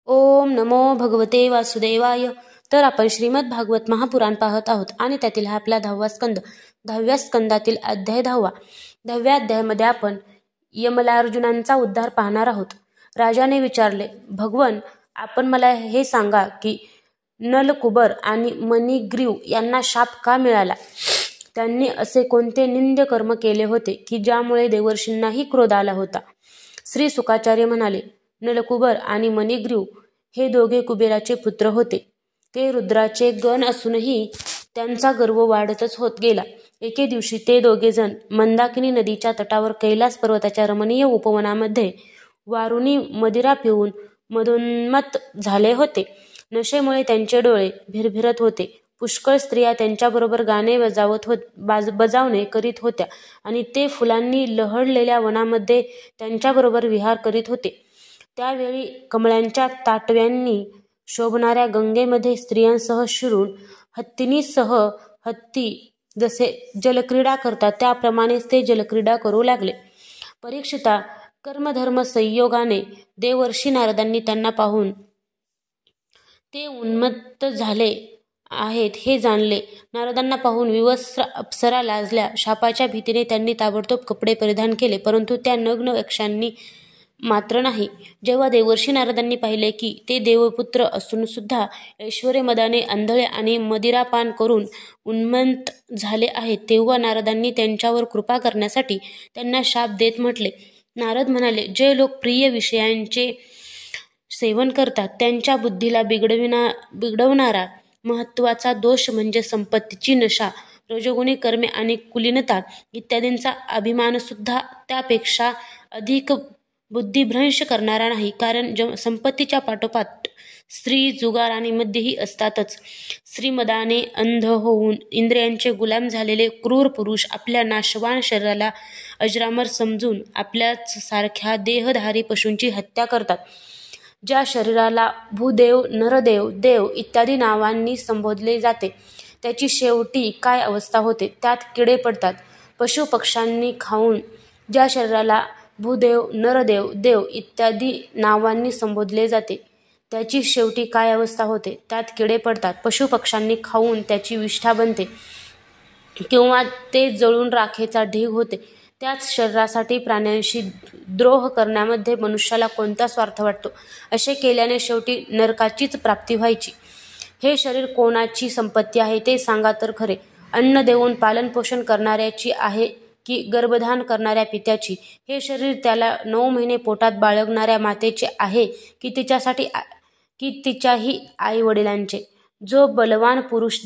ओम नमो भगवते वासुदेवाय. तर आपण श्रीमद भागवत महापुराण पाहत आहोत आणि त्यातील हा आपला 10वा स्कंद. 10व्या स्कंदातील अध्याय 10वा. 10व्या अध्यायामध्ये आपण यमलार्जुनांचा उद्धार पाहणार आहोत. राजाने विचारले, भगवन, आपण मला हे सांगा की नलकुबर आणि मणिग्रीव यांना शाप का मिळाला? त्यांनी असे कोणते निंद्य कर्म केले होते की ज्यामुळे देवर्षींनाही क्रोध आला होता? श्री शुकाचार्य म्हणाले, नलकुबर आणि मणिग्रीव हे दोघे कुबेराचे पुत्र होते. ते रुद्राचे गण असूनही त्यांचा गर्व वाढतच होत गेला. एके दिवशी ते दोघेजण मंदाकिनी नदीच्या तटावर कैलास पर्वताच्या रमणीय उपवनामध्ये वारुणी मदिरा पिऊन मदोन्मत्त झाले होते. नशेमुळे त्यांचे डोळे भिरभिरत होते. पुष्कळ स्त्रिया त्यांच्याबरोबर गाणे बजावणे करीत होत्या आणि ते फुलांनी लहडलेल्या वनामध्ये त्यांच्याबरोबर विहार करीत होते. त्यावेळी कमळांच्या ताटव्यांनी शोभणाऱ्या गंगेमध्ये स्त्रियांसह शिरून हत्ती जसे जलक्रीडा करतात त्याप्रमाणेच ते जलक्रीडा करू लागले. परीक्षिता, कर्मधर्म संयोगाने देवर्षी नारदांनी त्यांना पाहून ते उन्मत्त झाले आहेत हे जाणले. नारदांना पाहून विवस्त्र अप्सरा लाजल्या. शापाच्या भीतीने त्यांनी ताबडतोब कपडे परिधान केले, परंतु त्या नग्न यक्षांनी मात्र नाही. जेव्हा देवर्षी नारदांनी पाहिले की ते देवपुत्र असून सुद्धा ऐश्वर्यमदाने आंधळे आणि मदिरापान करून उन्मत्त झाले आहेत, तेव्हा नारदांनी त्यांच्यावर कृपा करण्यासाठी त्यांना शाप देत म्हटले. नारद म्हणाले, जे लोक प्रिय विषयांचे सेवन करतात त्यांच्या बुद्धीला बिघडवणारा महत्वाचा दोष म्हणजे संपत्तीची नशा, रजोगुणी कर्मे आणि कुलीनता इत्यादींचा अभिमानसुद्धा त्यापेक्षा अधिक बुद्धिभ्रंश करणारा नाही. कारण संपत्तीच्या पाठोपाठ स्त्री, जुगार आणि मद्यही असतातच. श्रीमदाने अंध होऊन इंद्रियांचे गुलाम झालेले क्रूर पुरुष आपल्या नाशवान शरीराला अजरामर समजून आपल्याच सारख्या देहधारी पशूंची हत्या करतात. ज्या शरीराला भूदेव, नरदेव, देव इत्यादी नावांनी संबोधले जाते त्याची शेवटी काय अवस्था होते? त्यात किडे पडतात. पशुपक्ष्यांनी खाऊन ज्या शरीराला भूदेव, नरदेव, देव इत्यादी नावांनी संबोधले जाते त्याची शेवटी काय अवस्था होते? त्यात किडे पडतात. पशुपक्ष्यांनी खाऊन त्याची विष्ठा बनते किंवा ते जळून राखेचा ढीग होते. त्याच शरीरासाठी प्राण्यांशी द्रोह करण्यामध्ये मनुष्याला कोणता स्वार्थ वाटतो? असे केल्याने शेवटी नरकाचीच प्राप्ती व्हायची. हे शरीर कोणाची संपत्ती आहे ते सांगा तर खरे. अन्न देऊन पालनपोषण करणाऱ्याची आहे की गर्भधान करणाऱ्या पित्याची? हे शरीर त्याला 9 महिने पोटात बाळगणाऱ्या मातेचे आहे की तिच्याही आई वडिलांचे? जो बलवान पुरुष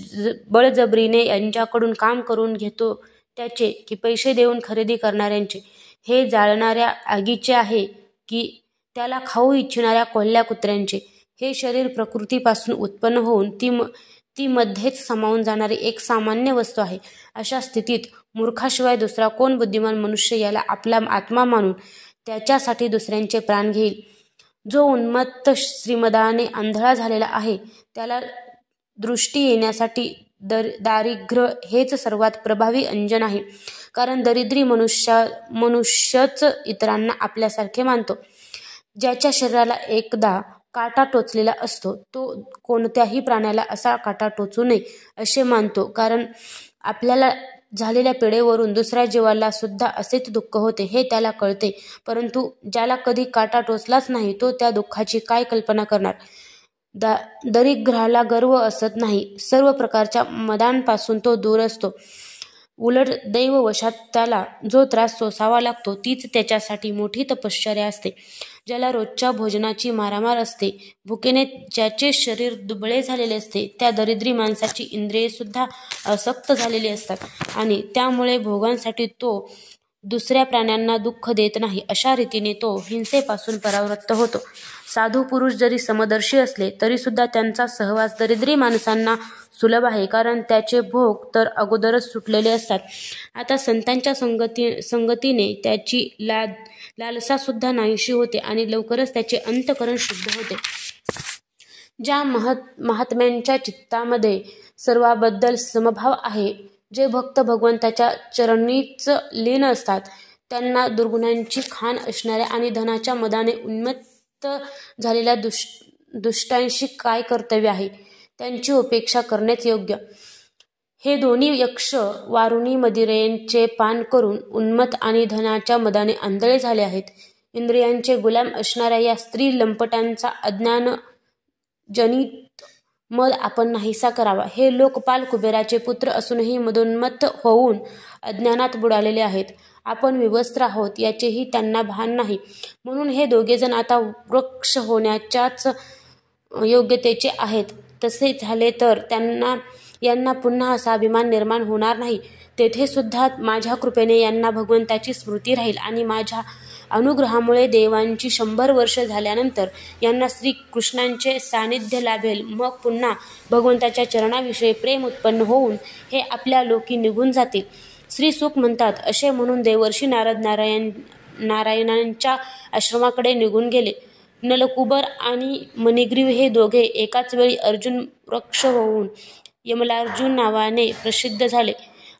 बळजबरीने यांच्याकडून काम करून घेतो त्याचे की पैसे देऊन खरेदी करणाऱ्यांचे? हे जाळणाऱ्या आगीचे आहे की त्याला खाऊ इच्छिणाऱ्या कोल्ह्या कुत्र्यांचे? हे शरीर प्रकृतीपासून उत्पन्न होऊन ती मध्येच सामावून जाणारी एक सामान्य वस्तू आहे. अशा स्थितीत मूर्खाशिवाय दुसरा कोण बुद्धिमान मनुष्य याला आपला आत्मा मानून त्याच्यासाठी दुसऱ्यांचे प्राण घेईल? जो उन्मत्त श्रीमदाने आंधळा झालेला आहे त्याला दृष्टी येण्यासाठी दारिद्र्य हेच सर्वात प्रभावी अंजन आहे. कारण दरिद्री मनुष्यच इतरांना आपल्यासारखे मानतो. ज्याच्या शरीराला एकदा काटा टोचलेला असतो तो कोणत्याही प्राण्याला असा काटा टोचू नये असे मानतो. कारण आपल्याला झालेल्या पीडेवरून दुसऱ्या जीवाला सुद्धा असेच दुःख होते हे त्याला कळते. परंतु ज्याला कधी काटा टोचलाच नाही तो त्या दुःखाची काय कल्पना करणार? दरिद्राला गर्व असत नाही. सर्व प्रकारच्या मदांपासून तो दूर असतो. उलट दैववशात त्याला जो त्रास सोसावा लागतो तीच त्याच्यासाठी मोठी तपश्चर्या असते. ज्याला रोजच्या भोजनाची मारामार असते, भुकेने ज्याचे शरीर दुबळे झालेले असते, त्या दरिद्री माणसाची इंद्रिये सुद्धा असक्त झालेली असतात आणि त्यामुळे भोगांसाठी तो दुसऱ्या प्राण्यांना दुःख देत नाही. अशा रीतीने तो हिंसेपासून परावृत्त होतो. साधू पुरुष जरी समदर्शी असले तरी सुद्धा त्यांचा सहवास दरिद्री माणसांना सुलभ आहे, कारण त्याचे भोग तर अगोदरच सुटलेले असतात. आता संतांच्या संगतीने त्याची लालसा सुद्धा नाहीशी होते आणि लवकरच त्याचे अंतःकरण शुद्ध होते. ज्या महात्म्यांच्या चित्तामध्ये सर्वाबद्दल समभाव आहे, जे भक्त भगवंताच्या चरणीच लीन असतात, त्यांना दुर्गुणांची खाण असणाऱ्या आणि धनाच्या मदाने उन्मत्त झालेल्या दुष्टांशी काय कर्तव्य आहे, त्यांची उपेक्षा करणेच योग्य. हे दोन्ही यक्ष वारुणी मदिरेचे पान करून उन्मत्त आणि धनाच्या मदाने आंधळे झाले आहेत. इंद्रियांचे गुलाम असणाऱ्या या स्त्री लंपटांचा अज्ञानजनित मद आपण नाहीसा करावा. हे लोकपाल कुबेराचे पुत्र असूनही मदोन्मत्त होऊन अज्ञानात बुडालेले आहेत. आपण विवस्त्र आहोत याचेही त्यांना भान नाही. म्हणून हे दोघेजण आता वृक्ष होण्याच्याच योग्यतेचे आहेत. तसे झाले तर यांना पुन्हा असा अभिमान निर्माण होणार नाही. तेथे सुद्धा माझ्या कृपेने यांना भगवंताची स्मृती राहील आणि माझ्या अनुग्रहामुळे देवांची 100 वर्ष झाल्यानंतर यांना श्रीकृष्णांचे सानिध्य लाभेल. मग पुन्हा भगवंताच्या चरणाविषयी प्रेम उत्पन्न होऊन हे आपल्या लोकी निघून जातील. श्री सुक म्हणतात, असे म्हणून देवर्षी नारद नारायणांच्या आश्रमाकडे निघून गेले. नलकुबर आणि मणिग्रीव हे दोघे एकाच वेळी अर्जुन वृक्ष होऊन यमलार्जुन नावाने प्रसिद्ध झाले.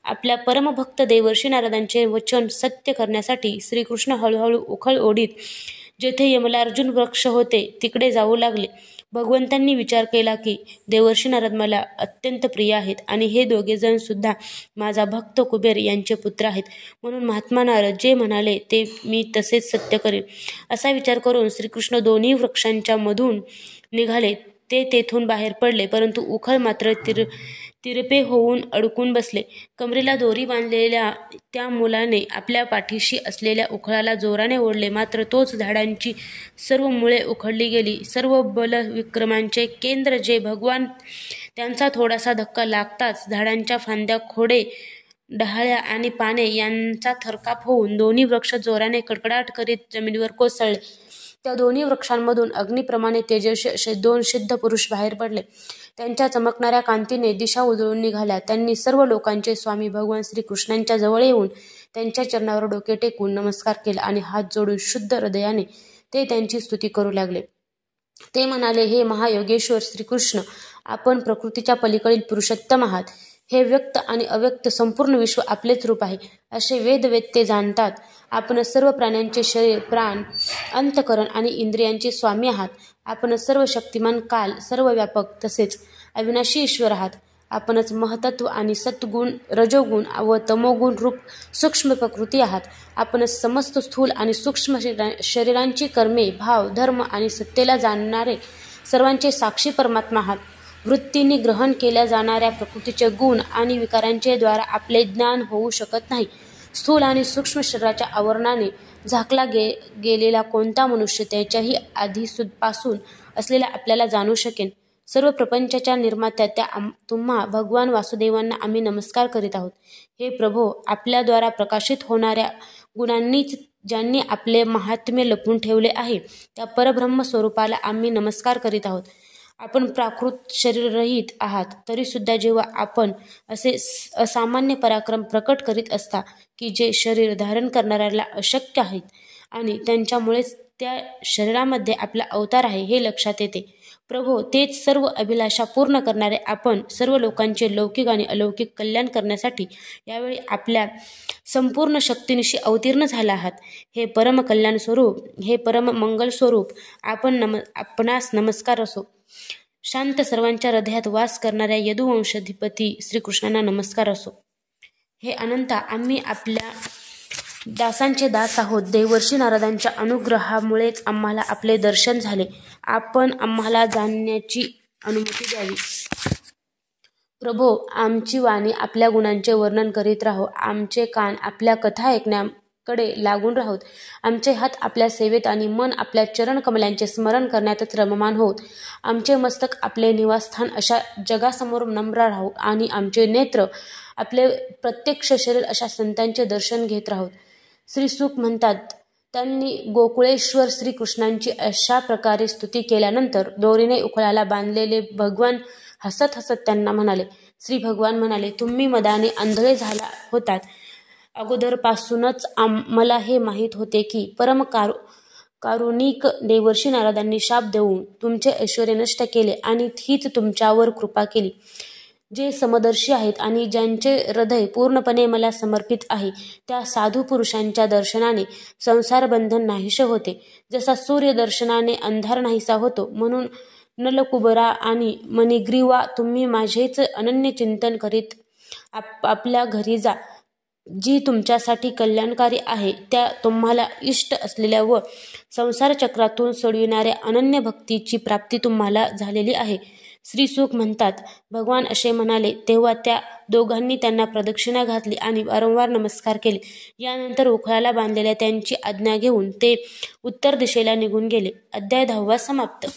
आपल्या परमभक्त देवर्षी नारदांचे वचन सत्य करण्यासाठी श्रीकृष्ण हळूहळू उखळ ओढीत जेथे यमलार्जुन वृक्ष होते तिकडे जाऊ लागले. भगवंतांनी विचार केला की देवर्षी नारद मला अत्यंत प्रिय आहेत आणि हे दोघेजण सुद्धा माझा भक्त कुबेर यांचे पुत्र आहेत. म्हणून महात्मा नारद जे म्हणाले ते मी तसेच सत्य करेन. असा विचार करून श्रीकृष्ण दोन्ही वृक्षांच्या मधून निघाले. ते तेथून बाहेर पडले, परंतु उखळ मात्र तिरपे होऊन अडकून बसले. कमरेला दोरी बांधलेल्या त्या मुलाने आपल्या पाठीशी असलेल्या उखळाला जोराने ओढले, मात्र तोच झाडांची सर्व मुळे उखडली गेली. सर्व बलविक्रमांचे केंद्र जे भगवान, त्यांचा थोडासा धक्का लागताच झाडांच्या फांद्या, खोडे, डहाळ्या आणि पाने यांचा थरकाप होऊन दोन्ही वृक्ष जोराने कडकडाट करीत जमिनीवर कोसळले. त्या दोन्ही वृक्षांमधून अग्निप्रमाणे तेजस्वी असे 2 सिद्ध पुरुष बाहेर पडले. त्यांच्या चमकणाऱ्या कांतीने दिशा उजळून निघाल्या. त्यांनी सर्व लोकांचे स्वामी भगवान श्रीकृष्णांच्या जवळ येऊन त्यांच्या चरणावर डोके टेकून नमस्कार केला आणि हात जोडून शुद्ध हृदयाने ते त्यांची स्तुती करू लागले. ते म्हणाले, हे महायोगेश्वर श्रीकृष्ण, आपण प्रकृतीच्या पलीकडील पुरुषोत्तम आहात. हे व्यक्त आणि अव्यक्त संपूर्ण विश्व आपलेच रूप आहे असे वेदवेत्ते जाणतात. आपण सर्व प्राण्यांचे शरीर, प्राण, अंतःकरण आणि इंद्रियांचे स्वामी आहात. आपण सर्व शक्तिमान, काल, सर्व व्यापक तसेच अविनाशी ईश्वर आहात. आपणच महतत्व आणि सत्गुण, रजोगुण व तमोगुण रूप सूक्ष्म प्रकृती आहात. आपणच समस्त स्थूल आणि सूक्ष्म शरीरांची कर्मे, भाव, धर्म आणि सत्तेला जाणणारे सर्वांचे साक्षी परमात्मा आहात. वृत्तींनी ग्रहण केल्या जाणाऱ्या प्रकृतीचे गुण आणि विकारांचे द्वारा आपले ज्ञान होऊ शकत नाही. स्थूल आणि सूक्ष्म शरीराच्या आवरणाने झाकला गेलेला कोणता मनुष्य त्याच्याही आधीपासून असलेला आपल्याला जाणू शकेन. सर्व प्रपंचाच्या निर्मात्या त्या तुम्हा भगवान वासुदेवांना आम्ही नमस्कार करीत आहोत. हे प्रभो, आपल्याद्वारा प्रकाशित होणाऱ्या गुणांनीच ज्यांनी आपले महात्म्य लपवून ठेवले आहे त्या परब्रह्म स्वरूपाला आम्ही नमस्कार करीत आहोत. आपण प्राकृत शरीररहित आहात, तरीसुद्धा जेव्हा आपण असे असामान्य पराक्रम प्रकट करीत असता की जे शरीर धारण करणाऱ्याला अशक्य आहेत आणि त्यांच्यामुळेच त्या शरीरामध्ये आपला अवतार आहे हे लक्षात येते. प्रभो, तेच सर्व अभिलाषा पूर्ण करणारे आपण सर्व लोकांचे लौकिक आणि अलौकिक कल्याण करण्यासाठी यावेळी आपल्या संपूर्ण शक्तीनिशी अवतीर्ण झाला आहात. हे परम कल्याण स्वरूप, हे परम मंगल स्वरूप, आपणास नमस्कार असो. शांत सर्वांच्या हृदयात वास करणाऱ्या यदुवंशाधिपती श्रीकृष्णांना नमस्कार असो. हे अनंता, आम्ही आपल्या दासांचे दास आहोत. देवर्षी नारदांच्या अनुग्रहामुळेच आम्हाला आपले दर्शन झाले. आपण आम्हाला जाणण्याची अनुमती द्यावी. प्रभो, आमची वाणी आपल्या गुणांचे वर्णन करीत राहो. आमचे कान आपल्या कथा ऐकण्याकडे लागून राहोत. आमचे हात आपल्या सेवेत आणि मन आपल्या चरण कमलांचे स्मरण करण्यातच रममान होत. आमचे मस्तक आपले निवासस्थान अशा जगासमोर नम्र राहो आणि आमचे नेत्र आपले प्रत्यक्ष शरीर अशा संतांचे दर्शन घेत राहोत. श्री सुक म्हणतात, त्यांनी गोकुळेश्वर श्रीकृष्णांची अशा प्रकारे स्तुती केल्यानंतर दोरीने उखळाला बांधलेले भगवान हसत हसत त्यांना म्हणाले. श्री भगवान म्हणाले, तुम्ही मदाने आंधळे झाला होतात. अगोदरपासूनच मला हे माहीत होते की परम कारुणिक देवर्षी नारदांनी शाप देऊन तुमचे ऐश्वर्य नष्ट केले आणि हीच तुमच्यावर कृपा केली. जे समदर्शी आहेत आणि ज्यांचे हृदय पूर्णपणे मला समर्पित आहे त्या साधू पुरुषांच्या दर्शनाने संसार बंधन नाहीसे होते. जसा सूर्य दर्शनाने अंधार नाहीसा होतो, म्हणून नलकुबरा आणि मणिग्रीवा, तुम्ही माझेच अनन्य चिंतन करीत आपल्या घरी जा. जी तुमच्यासाठी कल्याणकारी आहे, त्या तुम्हाला इष्ट असलेल्या व संसारचक्रातून सोडविणाऱ्या अनन्य भक्तीची प्राप्ती तुम्हाला झालेली आहे. श्रीसुख म्हणतात, भगवान असे म्हणाले तेव्हा त्या दोघांनी त्यांना प्रदक्षिणा घातली आणि वारंवार नमस्कार केले. यानंतर उखळाला बांधलेल्या त्यांची आज्ञा घेऊन ते उत्तर दिशेला निघून गेले. अध्याय 10 समाप्त.